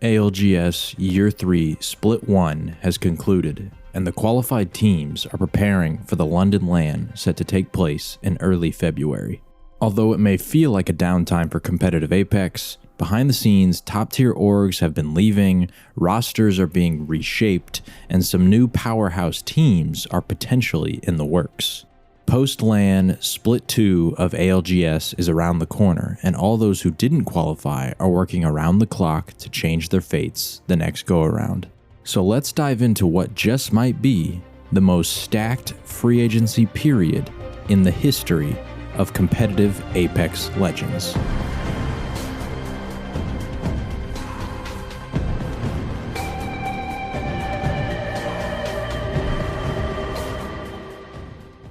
ALGS Year 3 Split 1 has concluded, and the qualified teams are preparing for the London LAN set to take place in early February. Although it may feel like a downtime for competitive Apex, behind the scenes, top-tier orgs have been leaving, rosters are being reshaped, and some new powerhouse teams are potentially in the works. Post-LAN, Split 2 of ALGS is around the corner, and all those who didn't qualify are working around the clock to change their fates the next go-around. So let's dive into what just might be the most stacked free agency period in the history of competitive Apex Legends.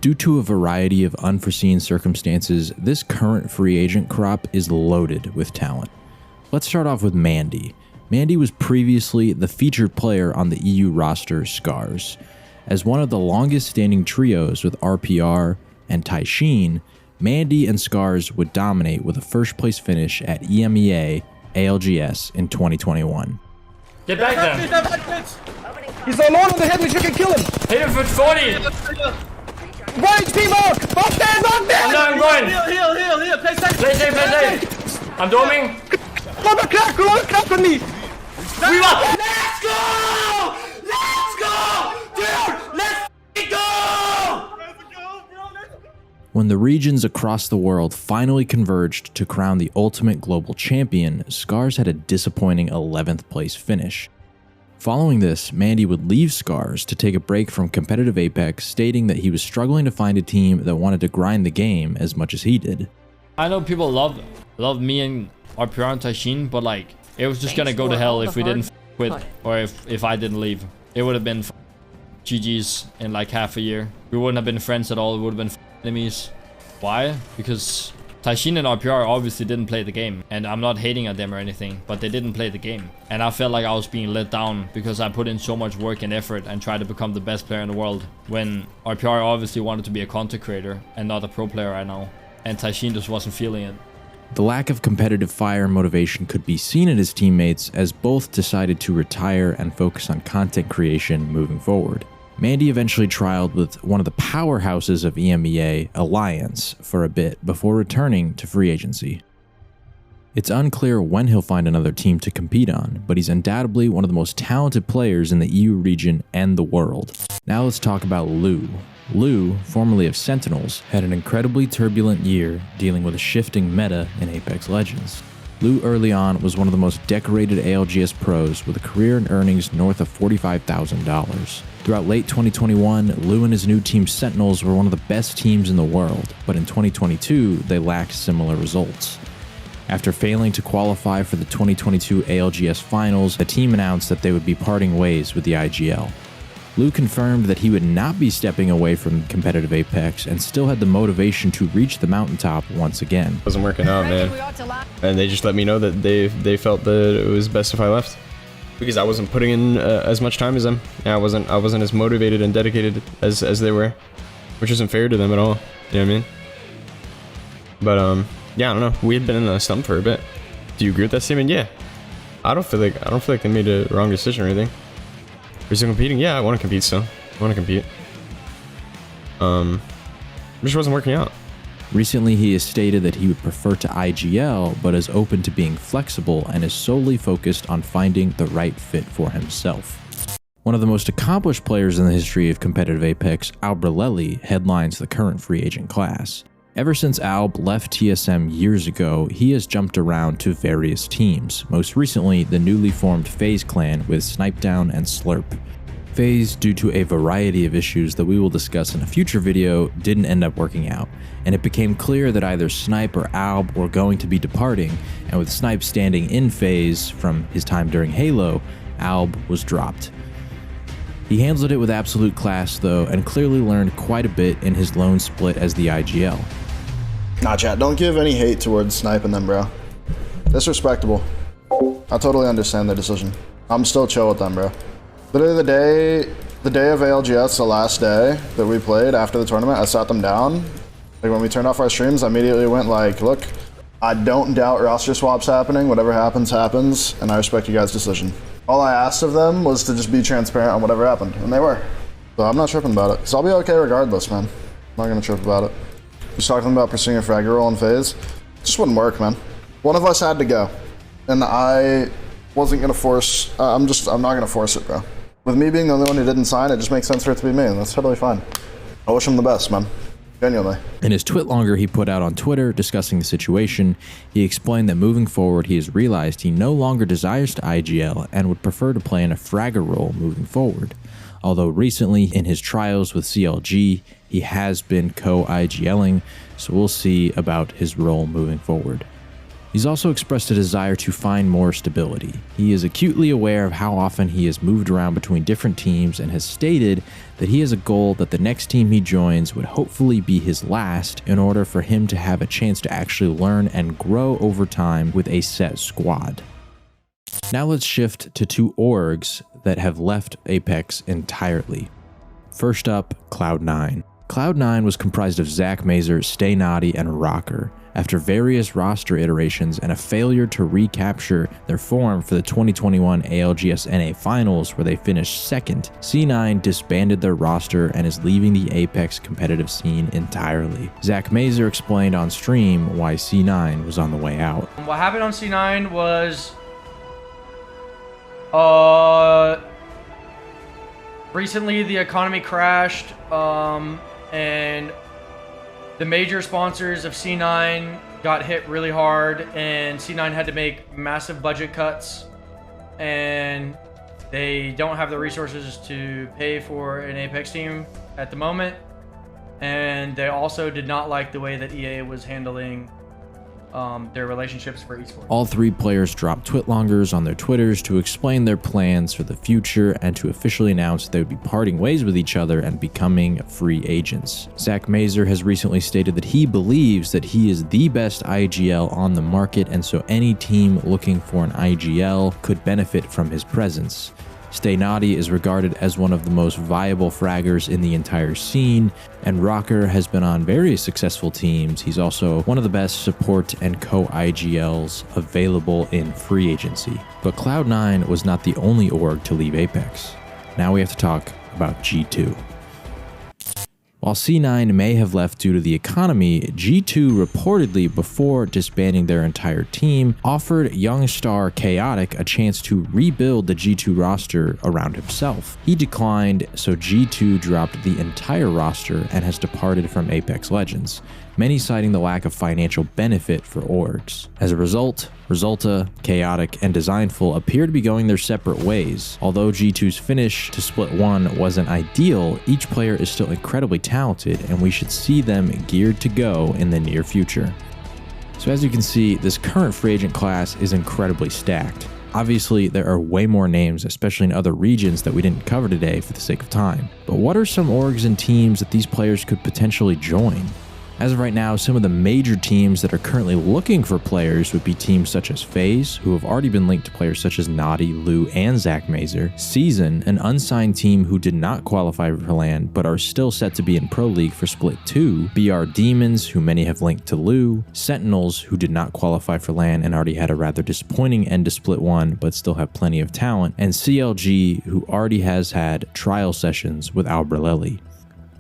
Due to a variety of unforeseen circumstances, this current free agent crop is loaded with talent. Let's start off with Mandy. Mandy was previously the featured player on the EU roster Scars. As one of the longest standing trios with RPR and Taishin, Mandy and Scars would dominate with a first place finish at EMEA ALGS in 2021. Get back there! He's alone on the head, we can kill him! Hit him for 40! 1 HP mark! Mark dead! I'm going! Heal! Play safe! Play safe! I'm doming! Go crack on me! Let's go! Dude! Let's go! When the regions across the world finally converged to crown the ultimate global champion, Scars had a disappointing 11th place finish. Following this, Mandy would leave Scars to take a break from competitive Apex, stating that he was struggling to find a team that wanted to grind the game as much as he did. I know people love me and RPR and Taishin, but like, it was just gonna go to hell if we didn't quit, or if I didn't leave. It would have been GG's in like half a year. We wouldn't have been friends at all, we would have been enemies. Why? Because Taishin and RPR obviously didn't play the game, and I'm not hating at them or anything, but they didn't play the game. And I felt like I was being let down because I put in so much work and effort and tried to become the best player in the world, when RPR obviously wanted to be a content creator and not a pro player right now, and Taishin just wasn't feeling it. The lack of competitive fire and motivation could be seen in his teammates, as both decided to retire and focus on content creation moving forward. Mandy eventually trialed with one of the powerhouses of EMEA, Alliance, for a bit before returning to free agency. It's unclear when he'll find another team to compete on, but he's undoubtedly one of the most talented players in the EU region and the world. Now let's talk about Lou. Lou, formerly of Sentinels, had an incredibly turbulent year dealing with a shifting meta in Apex Legends. Lou early on was one of the most decorated ALGS pros with a career and earnings north of $45,000. Throughout late 2021, Lou and his new team Sentinels were one of the best teams in the world, but in 2022, they lacked similar results. After failing to qualify for the 2022 ALGS finals, the team announced that they would be parting ways with the IGL. Lou confirmed that he would not be stepping away from competitive Apex and still had the motivation to reach the mountaintop once again. It wasn't working out, man. And they just let me know that they felt that it was best if I left, because I wasn't putting in as much time as them. And I wasn't as motivated and dedicated as they were, which isn't fair to them at all. You know what I mean? But yeah, I don't know. We had been in a slump for a bit. Do you agree with that statement? Yeah. I don't feel like they made a wrong decision or anything. We're still competing? Yeah, I want to compete still. I want to compete. It just wasn't working out. Recently, he has stated that he would prefer to IGL, but is open to being flexible and is solely focused on finding the right fit for himself. One of the most accomplished players in the history of competitive Apex, Albrelelli, headlines the current free agent class. Ever since Alb left TSM years ago, he has jumped around to various teams, most recently the newly formed FaZe clan with Snipedown and Slurp. FaZe, due to a variety of issues that we will discuss in a future video, didn't end up working out, and it became clear that either Snipe or Alb were going to be departing, and with Snipe standing in FaZe from his time during Halo, Alb was dropped. He handled it with absolute class though, and clearly learned quite a bit in his lone split as the IGL. Nah, chat, don't give any hate towards Snipe and them, bro. Disrespectable. I totally understand their decision. I'm still chill with them, bro. Literally the day of ALGS, the last day that we played after the tournament, I sat them down. Like when we turned off our streams, I immediately went like, look, I don't doubt roster swaps happening. Whatever happens, happens, and I respect you guys' decision. All I asked of them was to just be transparent on whatever happened, and they were. So I'm not tripping about it, because I'll be okay regardless, man. I'm not going to trip about it. Just talking about pursuing a fragger role in phase, just wouldn't work, man. One of us had to go, and I wasn't going to force, I'm not going to force it, bro. With me being the only one who didn't sign, it just makes sense for it to be me, and that's totally fine. I wish him the best, man. Genuinely. In his twitlonger he put out on Twitter discussing the situation, he explained that moving forward he has realized he no longer desires to IGL and would prefer to play in a fragger role moving forward. Although recently in his trials with CLG, he has been co-IGLing, so we'll see about his role moving forward. He's also expressed a desire to find more stability. He is acutely aware of how often he has moved around between different teams and has stated that he has a goal that the next team he joins would hopefully be his last in order for him to have a chance to actually learn and grow over time with a set squad. Now let's shift to two orgs that have left Apex entirely. First up, Cloud9. Cloud9 was comprised of Zach Mazer, Stay Naughty, and Rocker. After various roster iterations and a failure to recapture their form for the 2021 ALGS NA Finals where they finished second, C9 disbanded their roster and is leaving the Apex competitive scene entirely. Zach Mazer explained on stream why C9 was on the way out. What happened on C9 was recently the economy crashed and the major sponsors of C9 got hit really hard, and C9 had to make massive budget cuts, and they don't have the resources to pay for an Apex team at the moment, and they also did not like the way that EA was handling their relationships for esports. All three players dropped twitlongers on their Twitters to explain their plans for the future and to officially announce they would be parting ways with each other and becoming free agents. Zach Mazer has recently stated that he believes that he is the best IGL on the market, and so any team looking for an IGL could benefit from his presence. Stay Naughty is regarded as one of the most viable fraggers in the entire scene, and Rocker has been on various successful teams. He's also one of the best support and co-IGLs available in free agency. But Cloud9 was not the only org to leave Apex. Now we have to talk about G2. While C9 may have left due to the economy, G2 reportedly, before disbanding their entire team, offered young star Chaotic a chance to rebuild the G2 roster around himself. He declined, so G2 dropped the entire roster and has departed from Apex Legends, many citing the lack of financial benefit for orgs. As a result, Resulta, Chaotic, and Designful appear to be going their separate ways. Although G2's finish to Split 1 wasn't ideal, each player is still incredibly talented, and we should see them geared to go in the near future. So as you can see, this current free agent class is incredibly stacked. Obviously, there are way more names, especially in other regions, that we didn't cover today for the sake of time. But what are some orgs and teams that these players could potentially join? As of right now, some of the major teams that are currently looking for players would be teams such as FaZe, who have already been linked to players such as Naughty, Lou, and Zach Mazer; Season, an unsigned team who did not qualify for LAN but are still set to be in Pro League for Split 2; BR Demons, who many have linked to Lou; Sentinels, who did not qualify for LAN and already had a rather disappointing end to Split 1 but still have plenty of talent; and CLG, who already has had trial sessions with Albrelelli.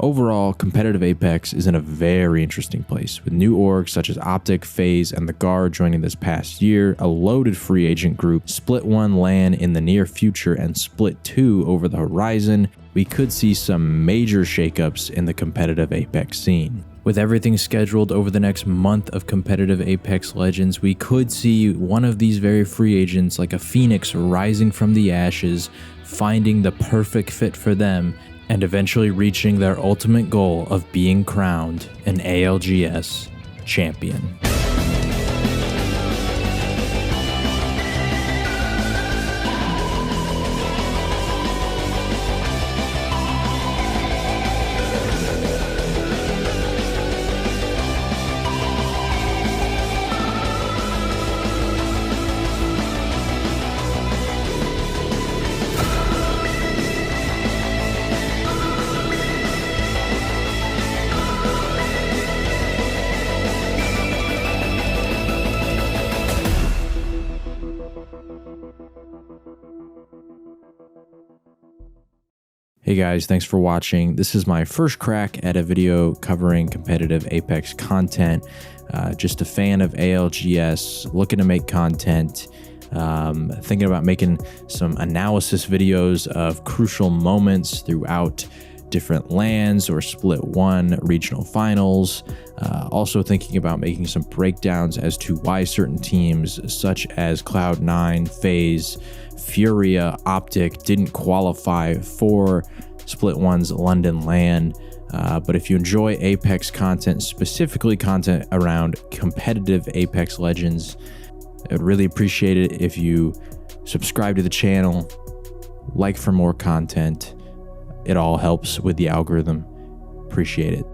Overall, competitive Apex is in a very interesting place, with new orgs such as Optic, FaZe, and The Guard joining this past year, a loaded free agent group, Split 1 LAN in the near future, and Split 2 over the horizon. We could see some major shakeups in the competitive Apex scene. With everything scheduled over the next month of competitive Apex Legends, we could see one of these very free agents, like a phoenix rising from the ashes, finding the perfect fit for them, and eventually reaching their ultimate goal of being crowned an ALGS champion. Hey guys, thanks for watching. This is my first crack at a video covering competitive Apex content. Just a fan of ALGS, looking to make content, thinking about making some analysis videos of crucial moments throughout different LANs or Split 1 regional finals. Also thinking about making some breakdowns as to why certain teams such as Cloud9, FaZe, Furia, Optic didn't qualify for Split 1's London LAN. But if you enjoy Apex content, specifically content around competitive Apex Legends, I would really appreciate it if you subscribe to the channel, like for more content. It all helps with the algorithm. Appreciate it.